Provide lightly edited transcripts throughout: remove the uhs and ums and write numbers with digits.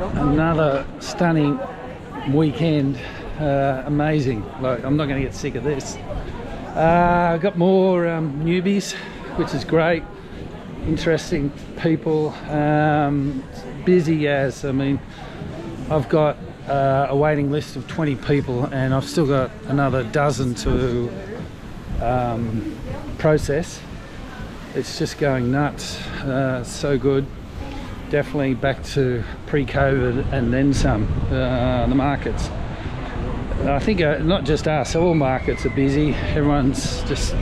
Another stunning weekend. Amazing. Like, I'm not going to get sick of this. I've got more newbies, which is great. Interesting people. Busy as, I mean, I've got a waiting list of 20 people and I've still got another dozen to process. It's just going nuts. So good. Definitely back to pre-COVID and then some. The markets, I think, not just us, all markets are busy. Everyone's just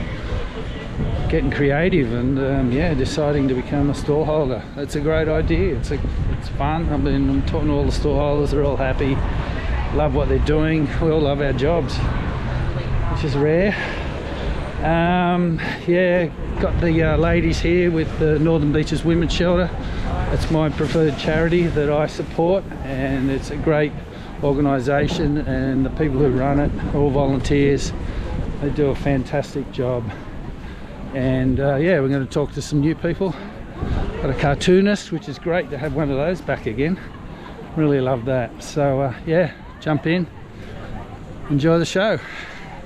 getting creative and yeah, deciding to become a store holder. It's a great idea. It's fun. I mean, I'm talking to all the store holders. They're all happy, love what they're doing. We all love our jobs, which is rare. Yeah, got the ladies here with the Northern Beaches Women's Shelter. It's my preferred charity that I support, and it's a great organisation, and the people who run it are all volunteers. They do a fantastic job. And yeah, we're going to talk to some new people. Got a cartoonist, which is great to have one of those back again. Really love that. So yeah, jump in, enjoy the show.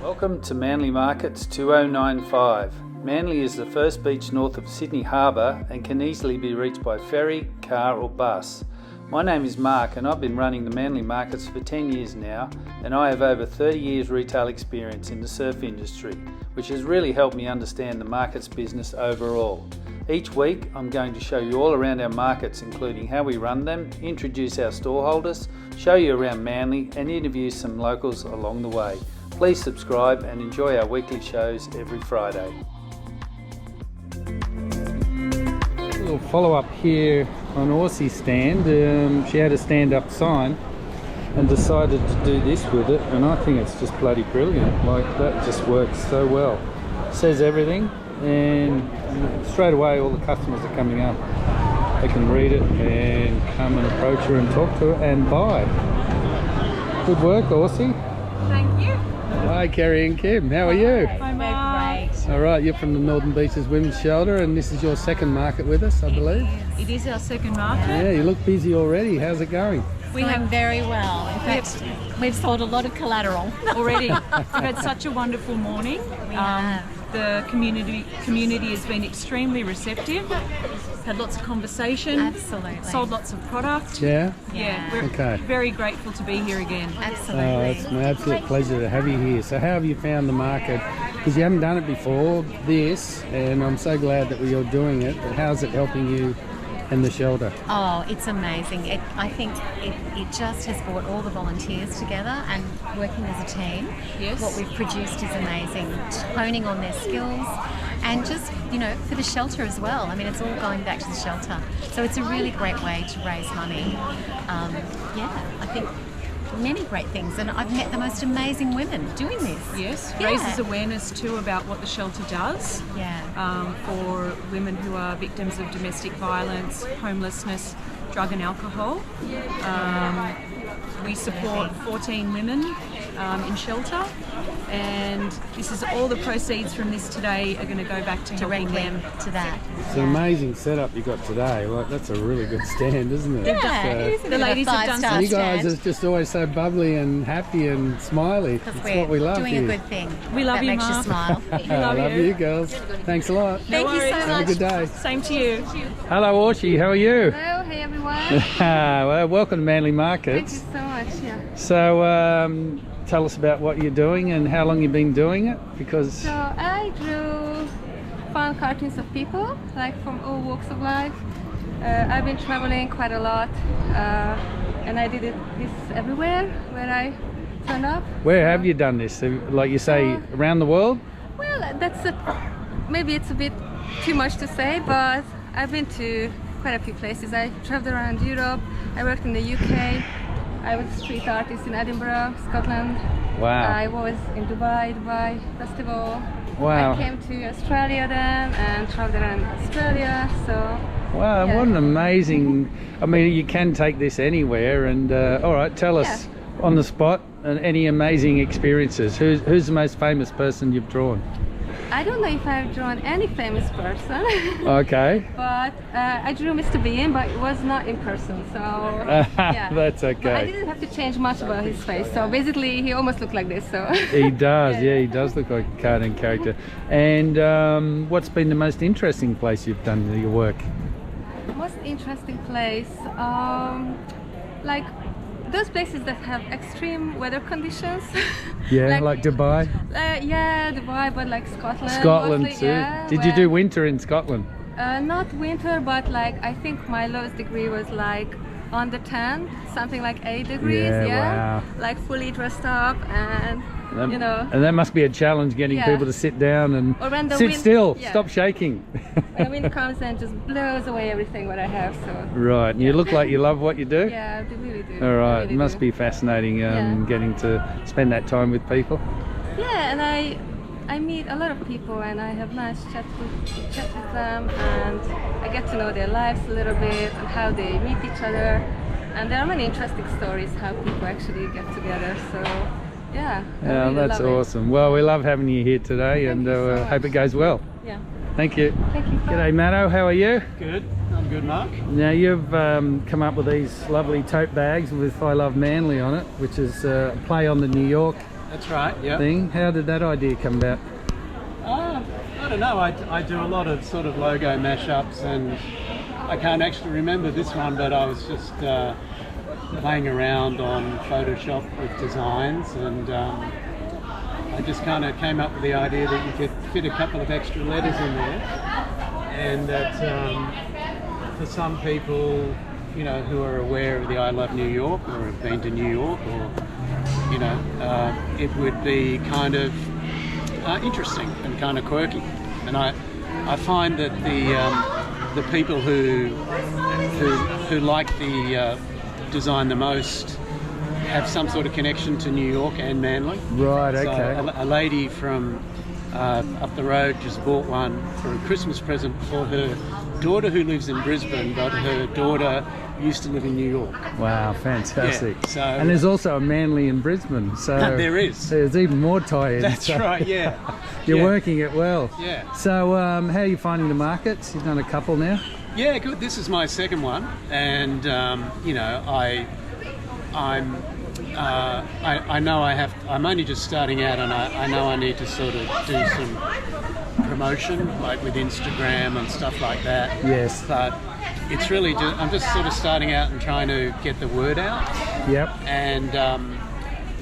Welcome to Manly Markets 2095. Manly is the first beach north of Sydney Harbour and can easily be reached by ferry, car or bus. My name is Mark and I've been running the Manly Markets for 10 years now, and I have over 30 years retail experience in the surf industry, which has really helped me understand the markets business overall. Each week I'm going to show you all around our markets, including how we run them, introduce our store holders, show you around Manly and interview some locals along the way. Please subscribe and enjoy our weekly shows every Friday. A little follow-up here on Orshi's stand. She had a stand-up sign and decided to do this with it, and I think it's just bloody brilliant. Like, that just works so well. Says everything, and straight away all the customers are coming up. They can read it and come and approach her and talk to her and buy. Good work, Orshi. Thank you. Hi, Kerry and Kim. How are you? I'm great. All right, you're from the Northern Beaches Women's Shelter, and this is your second market with us, I believe. It is our second market. Yeah, you look busy already. How's it going? We have very well. In fact, we've sold a lot of collateral already. We've had such a wonderful morning. The community has been extremely receptive. Had lots of conversation. Absolutely. Sold lots of product. Yeah? Yeah, we're very grateful to be here again. Absolutely. Oh, it's my absolute pleasure to have you here. So how have you found the market? Because you haven't done it before, this, and I'm so glad that you're doing it. But how's it helping you and the shelter? Oh, it's amazing. I think it just has brought all the volunteers together and working as a team. Yes. What we've produced is amazing. Toning on their skills and just, you know, for the shelter as well. I mean, it's all going back to the shelter. So it's a really great way to raise money. Yeah, I think many great things, and I've met the most amazing women doing this. Yes, Yeah. raises awareness too about what the shelter does. Yeah. For women who are victims of domestic violence, homelessness, drug and alcohol. We support 14 women in shelter, and this is all the proceeds from this today are going to go back to helping them. To that. It's an amazing setup you got today. Like, that's a really good stand, isn't it? Yeah, it is a The bit of a ladies have done five-star some- You guys stand. are just always so bubbly and happy and smiley. Because It's what we love doing here. a good thing. We love that you, makes you Mark. smile. I love you girls. Thanks a lot. Thank you so worries. much. Have a good day. Same to you. Hello, Orshi. How are you? Hello, hey everyone. Well, welcome to Manly Thank Markets. you so much. Yeah. So, tell us about what you're doing and how long you've been doing it, because So I drew fun cartoons of people, like from all walks of life. I've been traveling quite a lot, and I did this everywhere where I turned up. where have you done this? Like you say, around the world? Well, maybe it's a bit too much to say, but I've been to quite a few places. I traveled around Europe. I worked in the UK. I was a street artist in Edinburgh, Scotland. Wow. I was in Dubai Festival. Wow. I came to Australia then and traveled around Australia, so... Wow, yeah. what an amazing... I mean, you can take this anywhere, and all right, tell us on the spot any amazing experiences. Who's the most famous person you've drawn? I don't know if I've drawn any famous person. Okay. But I drew Mr. Bean, but it was not in person, so yeah. That's okay. But I didn't have to change much about his face, so basically he almost looked like this. So He does, yeah, he does look like a cartoon character. And what's been the most interesting place you've done your work? Most interesting place, like those places that have extreme weather conditions. Yeah, like Dubai? Yeah, Dubai, but like Scotland. Scotland mostly, too. yeah, Did you do winter in Scotland? Not winter, but like I think my lowest degree was like under 10, something like 8 degrees. Yeah, wow. Like fully dressed up and you know. And that must be a challenge, getting people to sit down and or when the sit wind, still, stop shaking. When the wind comes and just blows away everything what I have. So Right, and you look like you love what you do? yeah, I really do. All right, really it must do. be fascinating getting to spend that time with people. Yeah, and I meet a lot of people and I have nice chat with them, and I get to know their lives a little bit and how they meet each other. And there are many interesting stories how people actually get together. So yeah, I Yeah, really that's love it. awesome. Well, we love having you here today, Thank and you so much. hope it goes well. Yeah, Thank you. thank you. G'day, Matto. How are you? Good. I'm good, Mark. Now you've come up with these lovely tote bags with "I Love Manly" on it, which is a play on the New York That's right. Yeah. thing. How did that idea come about? I don't know. I do a lot of sort of logo mashups, and I can't actually remember this one, but I was just playing around on Photoshop with designs, and I just kind of came up with the idea that you could fit a couple of extra letters in there, and that for some people, you know, who are aware of the I Love New York or have been to New York, or you know, it would be kind of interesting and kind of quirky. And I find that the people who like the design the most have some sort of connection to New York and Manly. Right. So Okay. a lady from up the road just bought one for a Christmas present for her daughter who lives in Brisbane, but her daughter used to live in New York. Wow, fantastic. Yeah, so- and there's also a Manly in Brisbane, so There is. there's even more tie-ins. That's so right, yeah. You're Yeah. working it well. Yeah. So how are you finding the markets? You've done a couple now. Yeah, good. This is my second one, and you know, I know I'm only just starting out, and I know I need to sort of do some promotion, like with Instagram and stuff like that. Yes. But it's really I'm just sort of starting out and trying to get the word out, Yep. and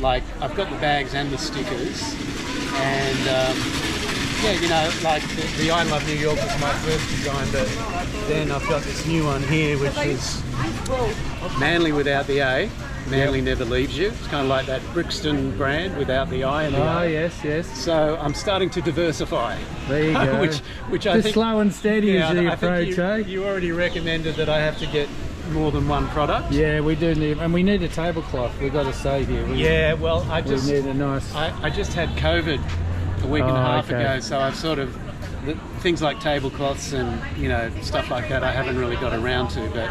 like I've got the bags and the stickers, and yeah, you know, like the I Love New York was my first design, but then I've got this new one here, which is Manly without the A. Manly never leaves you. It's kind of like that Brixton brand without the I and the Oh A. yes, yes. So I'm starting to diversify. There you go. which I Just think slow and steady yeah, is the I think approach, eh? you already recommended that I have to get more than one product. Yeah, we do need, and we need a tablecloth. We've got to say here. Yeah, well, We need a nice. I just had COVID a week and a half okay. ago, so I've sort of things like tablecloths and you know stuff like that I haven't really got around to, but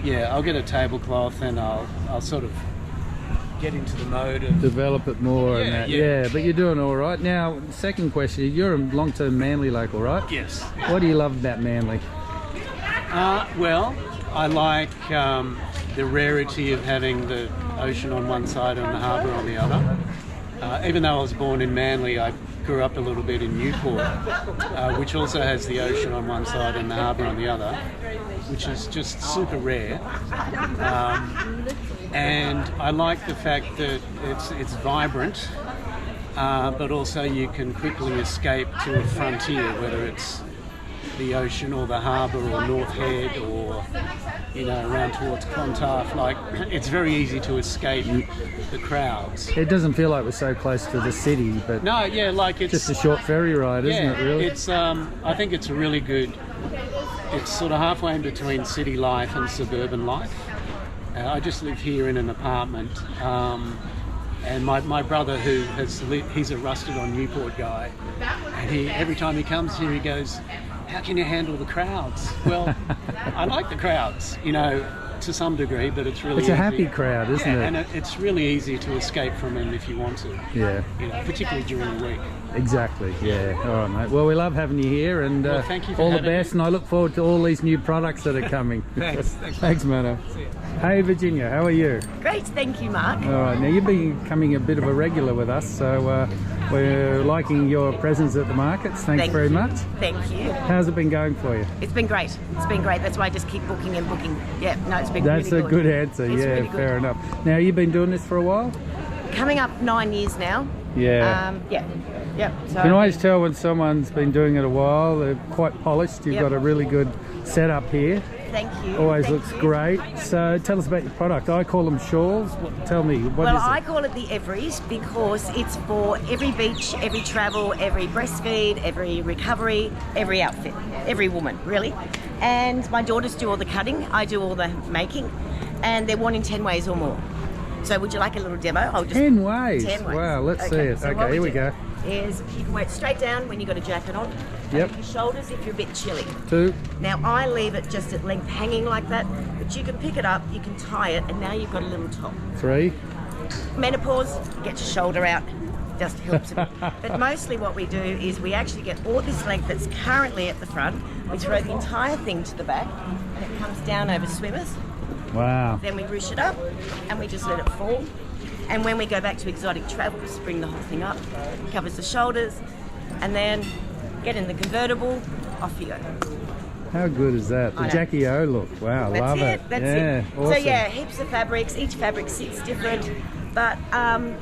yeah, I'll get a tablecloth and I'll sort of get into the mode of Develop it more and Yeah, that. yeah. Yeah, but you're doing all right. Now, second question, you're a long-term Manly local, right? yes. What do you love about Manly? Well, I like the rarity of having the ocean on one side and the harbour on the other. Even though I was born in Manly, I grew up a little bit in Newport, which also has the ocean on one side and the harbour on the other, which is just super rare. And I like the fact that it's vibrant, but also you can quickly escape to a frontier, whether it's the ocean or the harbour or North Head or you know around towards Clontarf. Like it's very easy to escape the crowds. It doesn't feel like we're so close to the city, but No, yeah, like it's just a short ferry ride, isn't yeah, it, really? it's I think it's a really good. It's sort of halfway in between city life and suburban life. I just live here in an apartment, and my brother, who he's a rusted on Newport guy, and every time he comes here, he goes, "How can you handle the crowds?" Well, I like the crowds. You know, to some degree, but it's really It's a easy. happy crowd, isn't Yeah, it? and it's really easy to escape from them if you want to. Yeah, You know, particularly during the week. exactly. Yeah. All right, mate. Well, we love having you here, and Well, thank you for all the having best. And I look forward to all these new products that are coming. Thanks. Thanks, Matto. Hey, Virginia, how are you? Great, thank you, Mark. All right. Now you've been becoming a bit of a regular with us, so we're liking your presence at the markets. Thanks Thank very you. much. Thank you. How's it been going for you? It's been great. It's been great. That's why I just keep booking and booking. Yeah, no, it's been That's really a good answer. It's Yeah, really good. fair enough. Now you've been doing this for a while. Coming up 9 years now. Yeah. Yeah. So You can always tell when someone's been doing it a while. They're quite polished. You've Yep. got a really good setup here. thank you. Always Thank looks you. great. So tell us about your product. I call them shawls. Tell me, what Well, is it? I call it the Everys because it's for every beach, every travel, every breastfeed, every recovery, every outfit, every woman, really. And my daughters do all the cutting, I do all the making, and they're wanting 10 ways or more. So would you like a little demo? I'll just 10 ways. 10 ways. Wow, let's see it. so what Okay, here we do go. Is you can wear it straight down when you've got a jacket on. Yep. And your shoulders if you're a bit chilly. 2. Now I leave it just at length hanging like that, but you can pick it up, you can tie it, and now you've got a little top. 3. Menopause, get your shoulder out, just helps a bit. But mostly what we do is we actually get all this length that's currently at the front, we throw the entire thing to the back, and it comes down over swimmers. Wow. Then we ruche it up, and we just let it fall. And when we go back to exotic travels, bring the whole thing up, covers the shoulders, and then get in the convertible, off you go. How good is that? The I know. Jackie O look. Wow, That's love it. That's yeah, it. Awesome. So yeah, heaps of fabrics. Each fabric sits different, but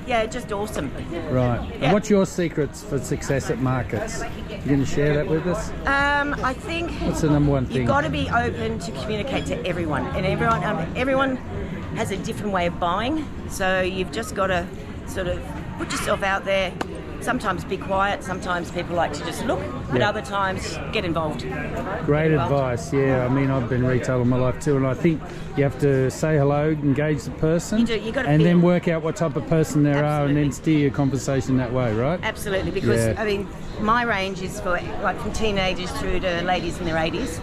yeah, just awesome. Right. Yeah. And what's your secrets for success at markets? You going to share that with us? I think What's the number one thing? you've got to be open to communicate to everyone, and everyone has a different way of buying. So you've just got to sort of put yourself out there. Sometimes be quiet. Sometimes people like to just look, but Yeah. other times get involved. Great Well, advice. Yeah, I mean, I've been retail all my life too, and I think you have to say hello, engage the person, You do, you gotta and then feel- work out what type of person they are, and Absolutely. then steer your conversation that way, right? Absolutely, because Yeah. I mean, my range is for like from teenagers through to ladies in their 80s.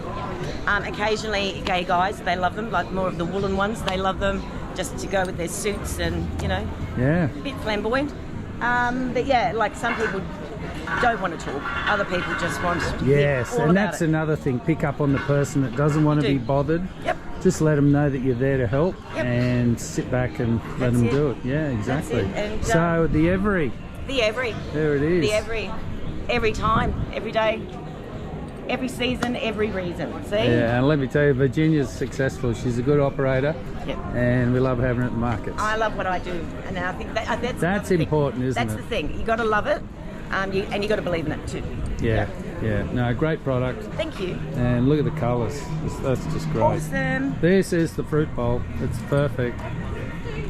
Occasionally, gay guys, they love them, like more of the woolen ones. They love them just to go with their suits and Yeah. a bit flamboyant. But yeah, like some people don't want to talk. Other people just want to hear Yes, all and about that's it. another thing. Pick up on the person that doesn't want to Do. be bothered. Yep. Just let them know that you're there to help, Yep. and sit back and let That's them it. do it. Yeah, exactly. it. And, So the Every, The every, there it is. the every time, every day, every season, every reason. See? Yeah, and let me tell you, Virginia's successful. She's a good operator, Yep. and we love having her at the markets. I love what I do, and I think that's That's another thing. important, isn't That's it? the thing. You got to love it, and you got to believe in it too. Yeah, yeah. No, great product. Thank you. And look at the colours. That's just great. Awesome. This is the fruit bowl. It's perfect.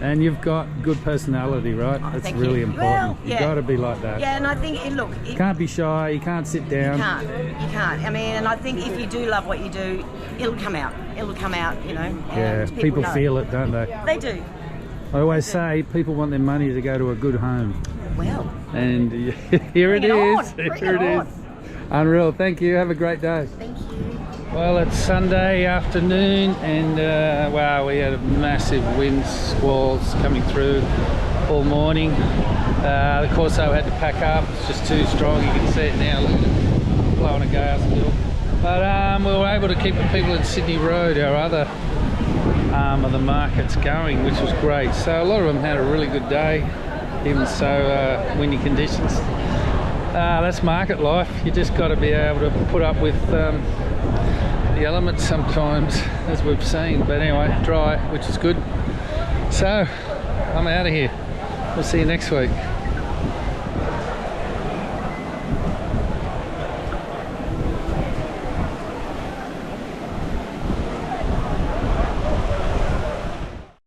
And you've got good personality, right? That's Thank really you. important. Well, You've yeah. got to be like that. Yeah, and I think look, You can't be shy. You can't sit down. You can't. I mean, and I think if you do love what you do, it'll come out. It'll come out. And Yeah, people know. feel it, don't they? They do. I always say people want their money to go to a good home. Well, And here it Bring it on. is. Bring Here it it on. is. Unreal. Thank you. Have a great day. thank you. Well, it's Sunday afternoon, and wow, we had a massive wind squalls coming through all morning. The Corso had to pack up. It's just too strong. You can see it now. Look at it blowing a gale still. But we were able to keep the people in Sydney Road, our other arm of the markets, going, which was great. So a lot of them had a really good day, even so windy conditions. That's market life. You just got to be able to put up with the elements sometimes, as we've seen. But anyway, dry, which is good. So I'm out of here. We'll see you next week.